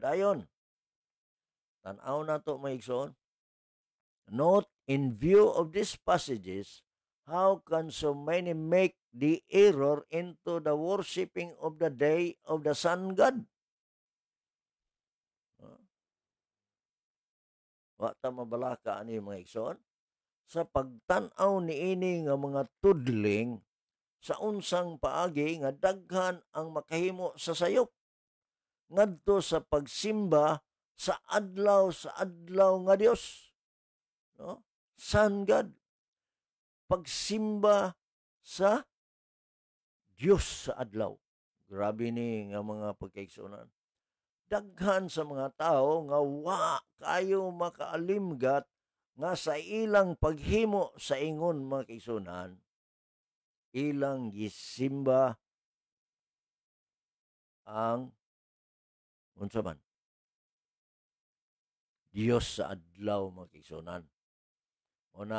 Dayon, tan-aw na to maigsoon. Note, in view of these passages, how can so many make the error into the worshiping of the day of the sun god? Wa ta mabalaka ani mga igsoon. Sa pagtan-aw niini nga mga tudling, sa unsang paagi nga daghan ang makahimo sa sayop ngadto sa pagsimba sa adlaw nga Dios, no? Sun God, pagsimba sa Dios sa adlaw. Grabe ni nga mga pagkaigsunan. Daghan sa mga tao nga wa kayo makaalimgat nga sa ilang paghimo sa ingon mga kaigsunan, ilang gisimba ang unsa man Dios sa adlaw mga kaigsunan. O na